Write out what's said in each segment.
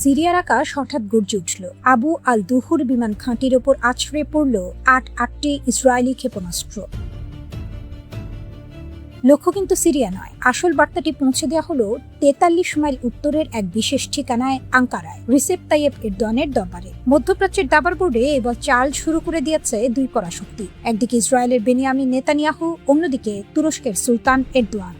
সিরিয়ার আকাশ হঠাৎ গর্জে উঠল। আবু আল দুহুর বিমান ঘাঁটির ওপর আছড়ে পড়ল আটটি ইসরায়েলি ক্ষেপণাস্ত্র। লক্ষ্য কিন্তু সিরিয়া নয়। আসল বার্তাটি পৌঁছে দেওয়া হলো 43 মাইল উত্তরের এক বিশেষ ঠিকানায় আঙ্কারায়, রিসেপ তাইয়েপ এরদোয়ানের দরবারে। মধ্যপ্রাচ্যের দাবার বোর্ডে এবার চাল শুরু করে দিয়েছে দুই পরাশক্তি। একদিকে ইসরায়েলের বেনিয়ামিন নেতানিয়াহু, অন্যদিকে তুরস্কের সুলতান এরদোয়ান।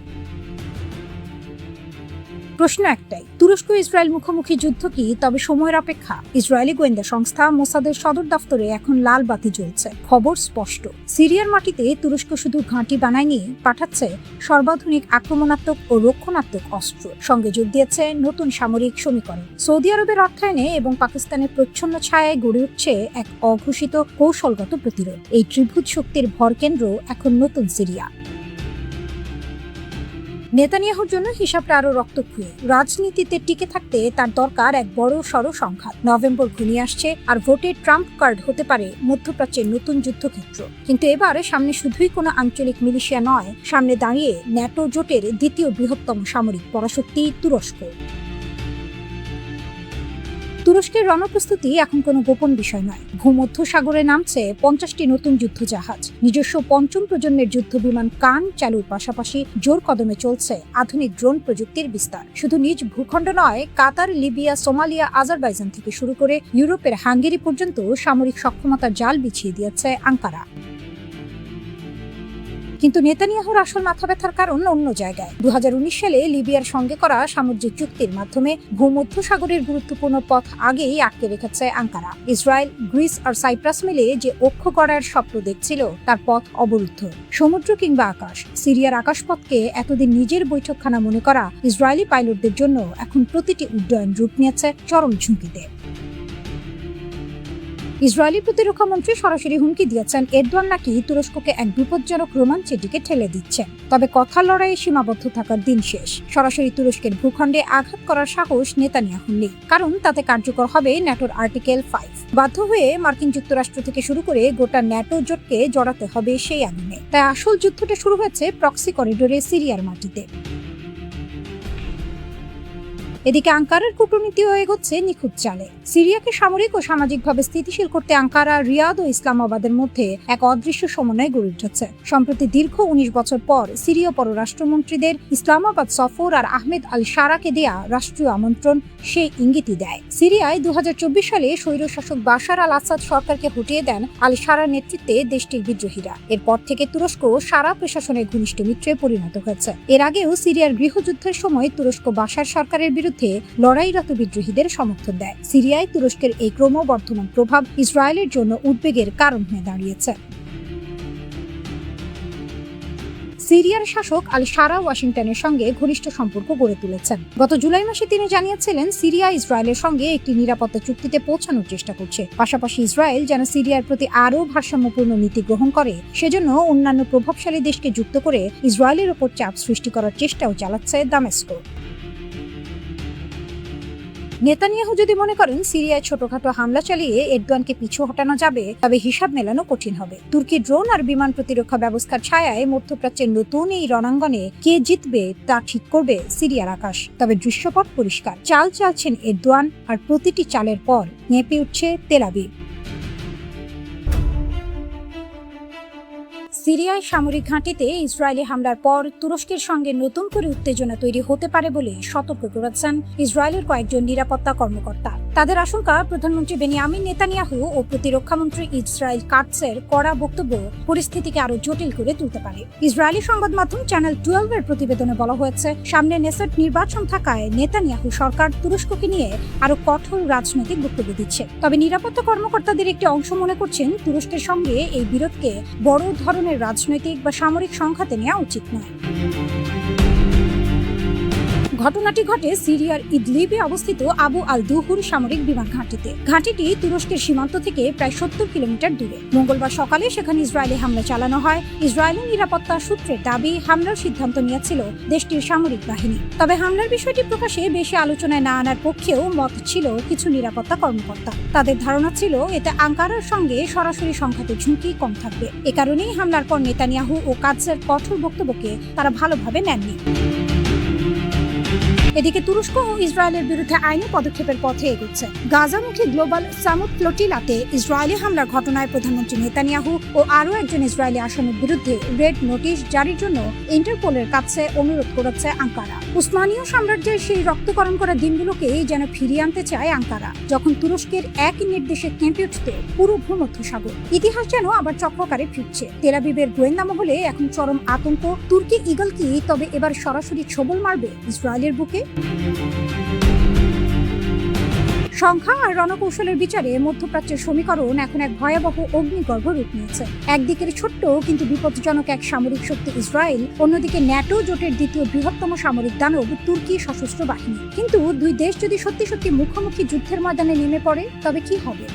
প্রশ্ন একটাই, তুরস্ক ইসরায়েল মুখোমুখি যুদ্ধ কি তবে সময়ের অপেক্ষা? ইসরায়েলি গোয়েন্দা সংস্থা মোসাদের সদর দফতরে এখন লাল বাতি জ্বলছে। খবর স্পষ্ট, সিরিয়ার মাটিতে তুরস্ক শুধু ঘাঁটি বানায়নি, পাঠাচ্ছে সর্বাধুনিক আক্রমণাত্মক ও রক্ষণাত্মক অস্ত্র। সঙ্গে যোগ দিয়েছে নতুন সামরিক সমীকরণ। সৌদি আরবের অর্থায়নে এবং পাকিস্তানের প্রচ্ছন্ন ছায়ায় গড়ে উঠছে এক অঘোষিত কৌশলগত প্রতিরোধ। এই ত্রিভুজ শক্তির ভরকেন্দ্র এখন নতুন সিরিয়া। নেতানিয়াহুর জন্য হিসাবটা আরো রক্তক্ষয়ী। রাজনীতিতে টিকে থাকতে তার দরকার এক বড় সড় সংঘাত। নভেম্বর ঘনিয়ে আসছে, আর ভোটে ট্রাম্প কার্ড হতে পারে মধ্যপ্রাচ্যের নতুন যুদ্ধক্ষেত্র। কিন্তু এবার সামনে শুধুই কোনো আঞ্চলিক মিলিশিয়া নয়, সামনে দাঁড়িয়ে ন্যাটো জোটের দ্বিতীয় বৃহত্তম সামরিক পরাশক্তি তুরস্ক। তুরস্কের রণপ্রস্তুতি এখন কোনো গোপন বিষয় নয়। ভূমধ্য সাগরে নামছে 50টি নতুন যুদ্ধজাহাজ। নিজস্ব পঞ্চম প্রজন্মের যুদ্ধ বিমান কান চালুর পাশাপাশি জোর কদমে চলছে আধুনিক ড্রোন প্রযুক্তির বিস্তার। শুধু নিজ ভূখণ্ড নয়, কাতার, লিবিয়া, সোমালিয়া, আজারবাইজান থেকে শুরু করে ইউরোপের হাঙ্গেরি পর্যন্ত সামরিক সক্ষমতার জাল বিছিয়ে দিয়েছে আঙ্কারা। কিন্তু নেতানিয়াহুর আসল মাথা ব্যথার কারণ অন্য জায়গায়। 2019 সালে লিবিয়ার সঙ্গে করা সামুদ্রিক চুক্তির মাধ্যমে ভূমধ্যসাগরের গুরুত্বপূর্ণ পথ আগেই আটকে রেখেছে আঙ্কারা। ইসরায়েল, গ্রিস আর সাইপ্রাস মিলে যে অক্ষ গড়ার স্বপ্ন দেখছিল, তার পথ অবরুদ্ধ। সমুদ্র কিংবা আকাশ, সিরিয়ার আকাশপথকে এতদিন নিজের বৈঠকখানা মনে করা ইসরায়েলি পাইলটদের জন্য এখন প্রতিটি উড্ডয়ন রূপ নিয়েছে চরম ঝুঁকিতে। ইসরায়েলি প্রতিরক্ষা মন্ত্রী সরাসরি হুমকি দিয়েছেন এরদোয়ান নাকি তুরস্ককে এক বিপজ্জনক রোমাঞ্চের দিকে ঠেলে দিচ্ছেন। তবে কথার লড়াইয়ে সীমাবদ্ধ থাকার দিন শেষ। সরাসরি তুরস্কের ভূখণ্ডে আঘাত করার সাহস নেতানিয়াহুর নেই, কারণ তাতে কার্যকর হবে ন্যাটোর আর্টিকেল 5। বাধ্য হয়ে মার্কিন যুক্তরাষ্ট্র থেকে শুরু করে গোটা ন্যাটো জোটকে জড়াতে হবে সেই আগুনে। তাই আসল যুদ্ধটা শুরু হয়েছে প্রক্সি করিডোরে সিরিয়ার মাটিতে। এদিকে আঙ্কারার কূটনীতিও এগোচ্ছে নিখুঁত চালে। সিরিয়াকে সামরিক ও সামাজিকভাবে স্থিতিশীল করতে আঙ্কারা, রিয়াদ ও ইসলামাবাদের মধ্যে এক অদৃশ্য সমন্বয় গড়ে উঠেছে। সম্প্রতি দীর্ঘ 19 বছর পর সিরীয় পররাষ্ট্রমন্ত্রীদের ইসলামাবাদ সফর আর আহমেদ আল শারাকে দেয়া রাষ্ট্রীয় আমন্ত্রণ সেই ইঙ্গিতই দেয়। সিরিয়ায় 2024 সালে স্বৈরশাসক বাশার আল আসাদ সরকারকে হটিয়ে দেন আল শারার নেতৃত্বে দেশটির বিদ্রোহীরা। এরপর থেকে তুরস্ক সারা প্রশাসনের ঘনিষ্ঠ মিত্রে পরিণত হয়েছে। এর আগেও সিরিয়ার গৃহযুদ্ধের সময় তুরস্ক বাশার সরকারের বিরুদ্ধে লড়াইরত বিদ্রোহীদের সমর্থন দেয়। সিরিয়ায় তুরস্কের এই ক্রমবর্ধমান প্রভাব ইসরায়েলের জন্য উদ্বেগের কারণ হয়ে দাঁড়িয়েছে। সিরিয়ার শাসক আল শারা ওয়াশিংটনের সঙ্গে ঘনিষ্ঠ সম্পর্ক গড়ে তুলেছেন। গত জুলাই মাসে তিনি জানিয়েছিলেন সিরিয়া ইসরায়েলের সঙ্গে একটি নিরাপত্তা চুক্তিতে পৌঁছানোর চেষ্টা করছে। পাশাপাশি ইসরায়েল যেন সিরিয়ার প্রতি আরও ভারসাম্যপূর্ণ নীতি গ্রহণ করে, সেজন্য অন্যান্য প্রভাবশালী দেশকে যুক্ত করে ইসরায়েলের ওপর চাপ সৃষ্টি করার চেষ্টাও চালাচ্ছে দামেস্কো। নেতানিয়াহু যদি মনে করেন সিরিয়ায় ছোটখাটো হামলা চালিয়ে এরদোয়ানকে পিছু হটানো যাবে, তবে হিসাব মেলানো কঠিন হবে। তুর্কি ড্রোন আর বিমান প্রতিরক্ষা ব্যবস্থার ছায়ায় মধ্যপ্রাচ্যের নতুন এই রণাঙ্গনে কে জিতবে তা ঠিক করবে সিরিয়ার আকাশ। তবে দৃশ্যপট পরিষ্কার, চাল চালছেন এরদোয়ান, আর প্রতিটি চালের পর নেপে উঠছে তেল আবিব। সিরিয়ায় সামরিক ঘাঁটিতে ইসরায়েলি হামলার পর তুরস্কের সঙ্গে নতুন করে উত্তেজনা তৈরি হতে পারে বলে সতর্ক করেছেন ইসরায়েলের কয়েকজন নিরাপত্তা কর্মকর্তা। তাদের আশঙ্কা, প্রধানমন্ত্রী বেনিয়ামিন নেতানিয়াহু ও প্রতিরক্ষামন্ত্রী ইসরায়েল কাটসের কড়া বক্তব্য পরিস্থিতিকে আরো জটিল করে তুলতে পারে। ইসরায়েলি সংবাদ মাধ্যম চ্যানেল 12 এর প্রতিবেদনে বলা হয়েছে, সামনে নেসেট নির্বাচন থাকায় নেতানিয়াহু সরকার তুরস্ককে নিয়ে আরো কঠোর রাজনৈতিক বক্তব্য দিচ্ছে। তবে নিরাপত্তা কর্মকর্তাদের একটি অংশ মনে করছেন, তুরস্কের সঙ্গে এই বিরোধকে বড় ধরনের রাজনৈতিক বা সামরিক সংঘাতে নেওয়া উচিত নয়। ঘটনাটি ঘটে সিরিয়ার ইদলিবে অবস্থিত আবু আল দুহুর সামরিক বিমান ঘাঁটিতে। ঘাঁটিটি তুরস্কের সীমান্ত থেকে প্রায় 70 কিলোমিটার দূরে। মঙ্গলবার সকালে সেখানে ইসরায়েলি হামলা চালানো হয়। ইসরায়েলি নিরাপত্তা সূত্রের দাবি, হামলার সিদ্ধান্ত নিয়েছিল দেশটির সামরিক বাহিনী। তবে হামলার বিষয়টি প্রকাশে বেশি আলোচনায় না আনার পক্ষেও মত ছিল কিছু নিরাপত্তা কর্মকর্তা। তাদের ধারণা ছিল এতে আঙ্কারার সঙ্গে সরাসরি সংঘাতের ঝুঁকি কম থাকবে। এ কারণেই হামলার পর নেতানিয়াহু ও কাটসের কঠোর বক্তব্যকে তারা ভালোভাবে নেননি। এদিকে তুরস্ক ও ইসরায়েলের বিরুদ্ধে আইনি পদক্ষেপের পথে এগোচ্ছে। গাজামুখী গ্লোবাল সামুদ ফ্লোটিলাতে ইসরায়েলি হামলার ঘটনায় প্রধানমন্ত্রী নেতানিয়াহু ও আরও একজন ইসরায়েলি আসামির বিরুদ্ধে রেড নোটিশ জারির জন্য ইন্টারপোলের কাছে অনুরোধ করেছে আঙ্কারা। উসমানীয় সাম্রাজ্যের সেই রক্তকরণ করা দিনগুলোকেই যেন ফিরিয়ে আনতে চায় আঙ্কারা, যখন তুরস্কের এক নির্দেশে কেঁপে উঠত পুরো ভূমধ্যসাগর। ইতিহাস যেন আবার চক্রকারে ফিরছে। তেল আবিবের গোয়েন্দা মহলে এখন চরম আতঙ্ক। তুর্কি ইগল কি তবে এবার সরাসরি ছোবল মারবে ইসরায়েলের বুকে? সংখ্যা আর রণকৌশলের বিচারে মধ্যপ্রাচ্যের সমীকরণ এখন এক ভয়াবহ অগ্নিগর্ভ রূপ নিয়েছে। একদিকের ছোট্ট কিন্তু বিপজ্জনক এক সামরিক শক্তি ইসরায়েল, অন্যদিকে ন্যাটো জোটের দ্বিতীয় বৃহত্তম সামরিক দানব তুর্কি সশস্ত্র বাহিনী। কিন্তু দুই দেশ যদি সত্যি সত্যি মুখোমুখি যুদ্ধের ময়দানে নেমে পড়ে তবে কি হবে?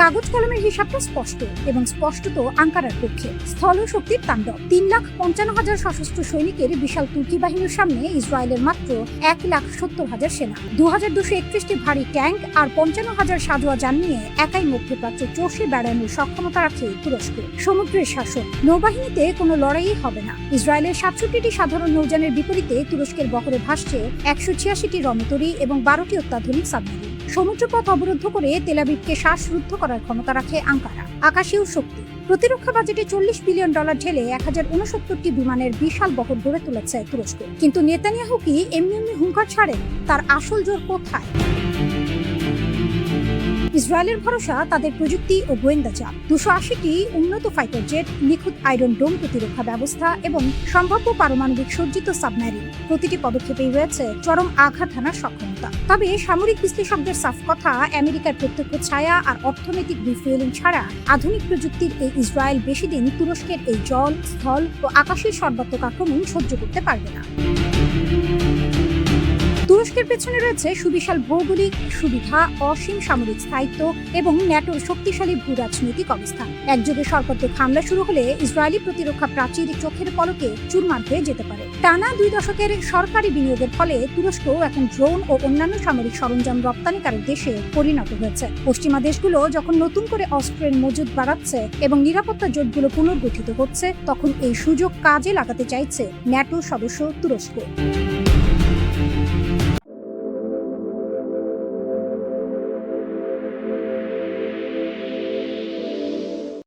কাগজ কলমের হিসাবটা স্পষ্ট এবং স্পষ্টত আঙ্কারার পক্ষে। স্থল শক্তির তাণ্ডব। 3,55,000 সশস্ত্র সৈনিকের বিশাল তুর্কি বাহিনীর সামনে ইসরায়েলের মাত্র 1,70,000 সেনা, 2,231টি ভারী ট্যাঙ্ক আর 55,000 সাজোয়া যান নিয়ে একাই মধ্যপ্রাচ্য চষে বেড়ানোর সক্ষমতা রাখে তুরস্ক। সমুদ্রের শাসক। নৌবাহিনীতে কোনো লড়াই হবে না। ইসরায়েলের 67টি সাধারণ নৌযানের বিপরীতে তুরস্কের বহরে ভাসছে 186টি রণতরী এবং 12টি অত্যাধুনিক সাবমেরিন। সমুদ্রপথ অবরুদ্ধ করে তেল আবিবকে শ্বাসরুদ্ধ করার ক্ষমতা রাখে আঙ্কারা। আকাশীয় শক্তি। প্রতিরক্ষা বাজেটে $40 বিলিয়ন ঢেলে 1069টি বিমানের বিশাল বহর গড়ে তুলেছে তুরস্ক। কিন্তু নেতানিয়াহু কি এমনি হুঙ্কার ছাড়েন? তার আসল জোর কোথায়? ইসরায়েলের ভরসা তাদের প্রযুক্তি ও গোয়েন্দা জাল। 280টি উন্নত ফাইটার জেট, নিখুঁত আয়রন ডোম প্রতিরক্ষা ব্যবস্থা এবং সম্ভাব্য পারমাণবিক সজ্জিত সাবমেরিন। প্রতিটি পদক্ষেপেই রয়েছে চরম আঘাত হানার সক্ষমতা। তবে সামরিক বিশ্লেষকদের সাফ কথা, আমেরিকার প্রত্যক্ষ ছায়া আর অর্থনৈতিক রিফুয়েলিং ছাড়া আধুনিক প্রযুক্তির এই ইসরায়েল বেশি দিন তুরস্কের এই জল, স্থল ও আকাশের সর্বাত্মক আক্রমণ সহ্য করতে পারবে না। তুরস্কের পেছনে রয়েছে সুবিশাল ভৌগোলিক সুবিধা, অসীম সামরিক স্থায়িত্ব এবং ন্যাটোর শক্তিশালী ভূ রাজনৈতিক অবস্থান। একযোগে সর্বাত্মক হামলা শুরু হলে ইসরায়েলি প্রতিরক্ষা প্রাচীর চোখের পলকে চুরমার হয়ে যেতে পারে। টানা 2 দশকের সরকারি বিনিয়োগের ফলে তুরস্ক এখন ড্রোন ও অন্যান্য সামরিক সরঞ্জাম রপ্তানিকারক দেশে পরিণত হয়েছে। পশ্চিমা দেশগুলো যখন নতুন করে অস্ত্রের মজুদ বাড়াচ্ছে এবং নিরাপত্তা জোটগুলো পুনর্গঠিত হচ্ছে, তখন এই সুযোগ কাজে লাগাতে চাইছে ন্যাটো সদস্য তুরস্ক।